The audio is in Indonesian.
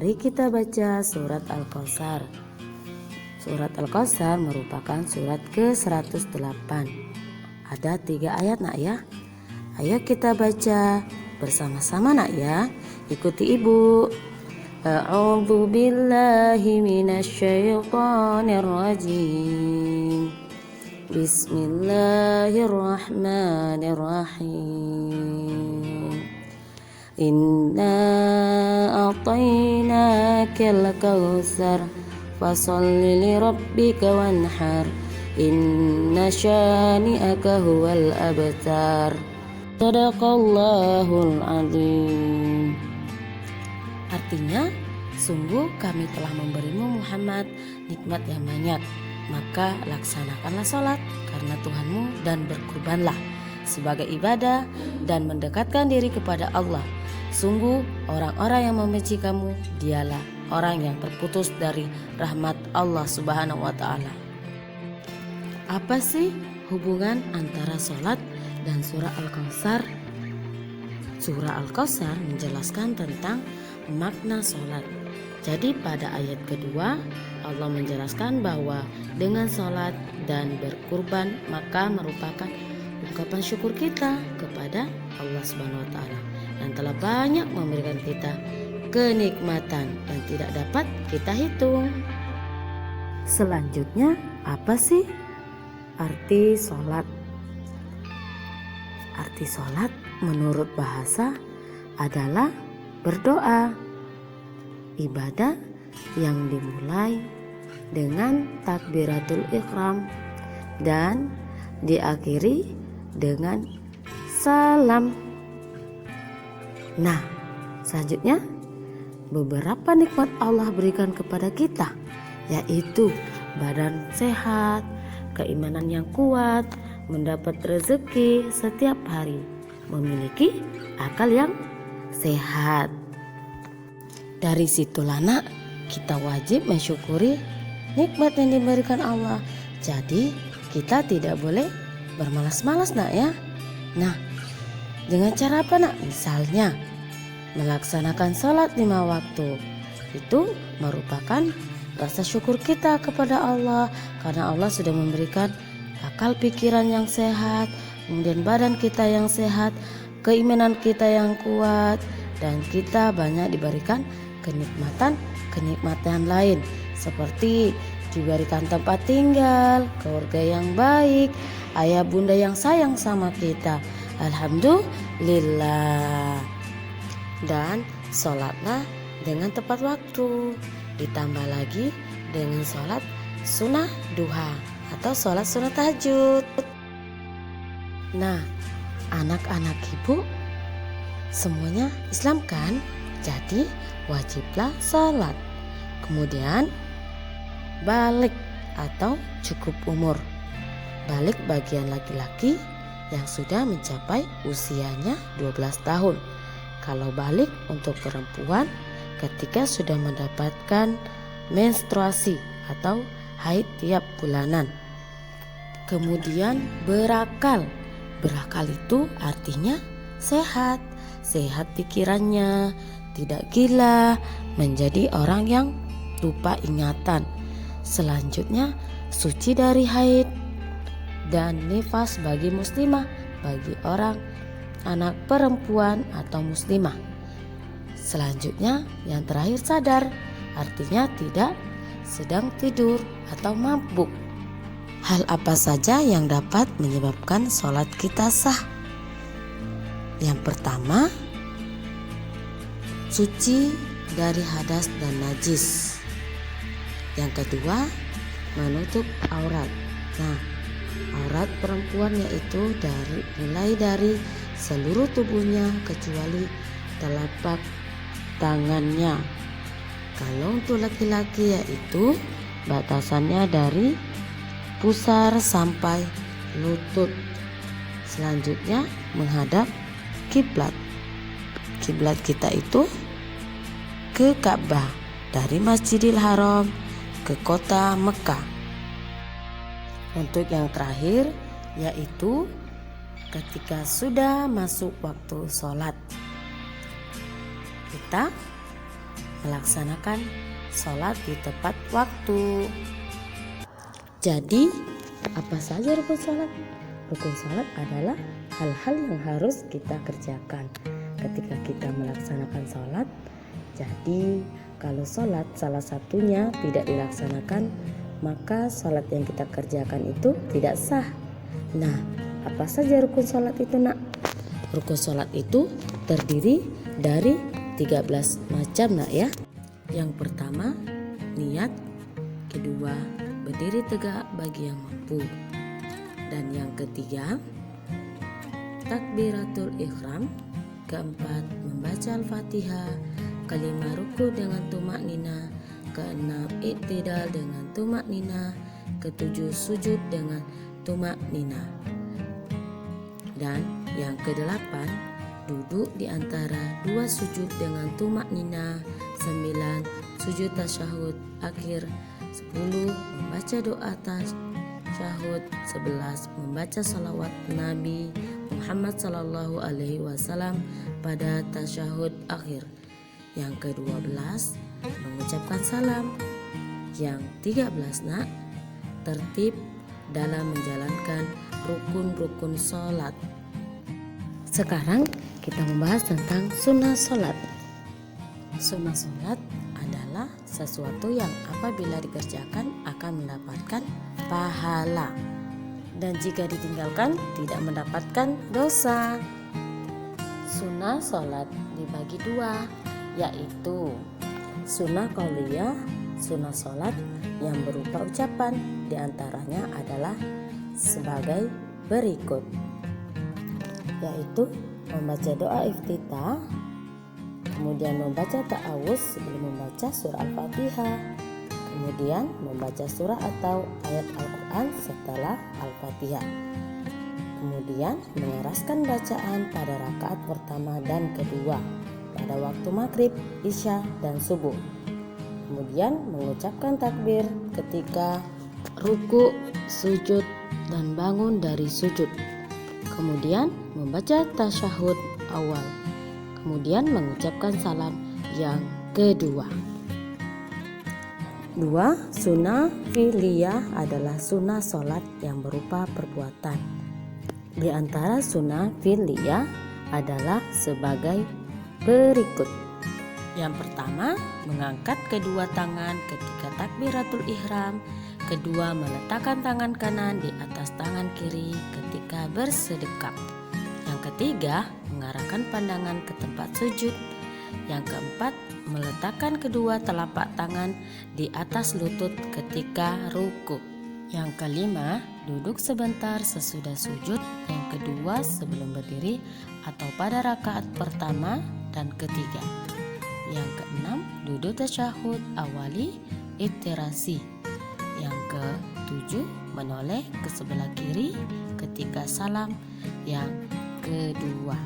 Mari kita baca surat Al-Kautsar. Surat Al-Kautsar merupakan surat ke-108. Ada 3 ayat nak ya. Ayo kita baca bersama-sama nak ya. Ikuti ibu. A'udzu billahi minasyaitonir rajim. Bismillahirrahmanirrahim. Inna a'tainakal kautsar fasalli lirabbika wanhar. Inna syani'aka huwal abtar. Shadaqallahul azim. Artinya, sungguh kami telah memberimu Muhammad nikmat yang banyak. Maka laksanakanlah sholat karena Tuhanmu dan berkurbanlah sebagai ibadah dan mendekatkan diri kepada Allah. Sungguh orang-orang yang membenci kamu dialah orang yang terputus dari rahmat Allah Subhanahu wa ta'ala. Apa sih hubungan antara sholat dan surah Al-Kautsar? Surah Al-Kautsar menjelaskan tentang makna sholat. Jadi pada ayat kedua Allah menjelaskan bahwa dengan sholat dan berkurban maka merupakan ungkapan syukur kita kepada Allah Subhanahu wa ta'ala yang telah banyak memberikan kita kenikmatan yang tidak dapat kita hitung. Selanjutnya apa sih arti sholat? Arti sholat menurut bahasa adalah berdoa, ibadah yang dimulai dengan takbiratul ihram dan diakhiri dengan salam. Nah, selanjutnya beberapa nikmat Allah berikan kepada kita, yaitu badan sehat, keimanan yang kuat, mendapat rezeki setiap hari, memiliki akal yang sehat. Dari situlah nak, kita wajib mensyukuri nikmat yang diberikan Allah. Jadi kita tidak boleh bermalas-malas nak ya. Nah, dengan cara apa nak? Misalnya melaksanakan sholat 5 waktu. Itu merupakan rasa syukur kita kepada Allah karena Allah sudah memberikan akal pikiran yang sehat, kemudian badan kita yang sehat, keimanan kita yang kuat, dan kita banyak diberikan kenikmatan lain seperti diberikan tempat tinggal, keluarga yang baik, ayah bunda yang sayang sama kita. Alhamdulillah. Dan sholatlah dengan tepat waktu, ditambah lagi dengan sholat sunnah duha atau sholat sunnah tahajud. Nah, anak-anak ibu semuanya Islam kan? Jadi wajiblah sholat. Kemudian balik atau cukup umur. Balik bagian laki-laki yang sudah mencapai usianya 12 tahun. Kalau balik untuk perempuan ketika sudah mendapatkan menstruasi atau haid tiap bulanan. Kemudian berakal. Berakal itu artinya sehat. Sehat pikirannya, tidak gila, menjadi orang yang lupa ingatan. Selanjutnya suci dari haid dan nifas bagi muslimah, bagi orang anak perempuan atau muslimah. Selanjutnya yang terakhir sadar, artinya tidak sedang tidur atau mabuk. Hal apa saja yang dapat menyebabkan sholat kita sah? Yang pertama, suci dari hadas dan najis. Yang kedua, menutup aurat. Nah, aurat perempuan yaitu mulai dari seluruh tubuhnya kecuali telapak tangannya. Kalau untuk laki-laki yaitu batasannya dari pusar sampai lutut. Selanjutnya menghadap kiblat. Kiblat kita itu ke Ka'bah, dari Masjidil Haram ke kota Mekah. Untuk yang terakhir yaitu ketika sudah masuk waktu sholat, kita melaksanakan sholat di tepat waktu. Jadi, apa saja rukun sholat? Rukun sholat adalah hal-hal yang harus kita kerjakan ketika kita melaksanakan sholat. Jadi, kalau sholat salah satunya tidak dilaksanakan, maka sholat yang kita kerjakan itu tidak sah. Nah, apa saja rukun sholat itu, nak? Rukun sholat itu terdiri dari 13 macam, nak ya. Yang pertama, niat. Kedua, berdiri tegak bagi yang mampu. Dan yang ketiga, takbiratul ihram. Keempat, membaca Al-Fatihah. Kelima, ruku dengan tumak nina. Keenam, iktidal dengan tumak nina. Ketujuh, sujud dengan tumak nina. Dan yang kedelapan, duduk di antara dua sujud dengan tumak nina. 9, sujud tasyahud akhir. 10, membaca doa tasyahud. 11, membaca salawat Nabi Muhammad sallallahu alaihi wasallam pada tasyahud akhir. Yang ke-12, mengucapkan salam. Yang 13, nak, tertib dalam menjalankan rukun-rukun sholat. Sekarang kita membahas tentang sunnah sholat. Sunnah sholat adalah sesuatu yang apabila dikerjakan akan mendapatkan pahala, dan jika ditinggalkan tidak mendapatkan dosa. Sunnah sholat dibagi dua, yaitu sunnah qauliyah, sunnah sholat yang berupa ucapan. Di antaranya adalah sebagai berikut, yaitu membaca doa iftitah, kemudian membaca ta'awuz sebelum membaca surah Al-Fatihah, kemudian membaca surah atau ayat Al-Quran setelah Al-Fatihah, kemudian mengeraskan bacaan pada rakaat pertama dan kedua pada waktu maghrib, isya, dan subuh, kemudian mengucapkan takbir ketika ruku, sujud, dan bangun dari sujud, kemudian membaca tasyahud awal, kemudian mengucapkan salam yang kedua. 2. Sunnah fi'liyah adalah sunnah sholat yang berupa perbuatan. Di antara sunnah fi'liyah adalah sebagai berikut. Yang pertama, mengangkat kedua tangan ketika takbiratul ihram. Kedua, meletakkan tangan kanan di atas tangan kiri ketika bersedekap. Yang ketiga, mengarahkan pandangan ke tempat sujud. Yang keempat, meletakkan kedua telapak tangan di atas lutut ketika ruku. Yang kelima, duduk sebentar sesudah sujud. Yang kedua, sebelum berdiri atau pada rakaat pertama dan ketiga. Yang keenam, duduk tasyahud awali iftirasi. Yang ketujuh, menoleh ke sebelah kiri ketika salam yang kedua.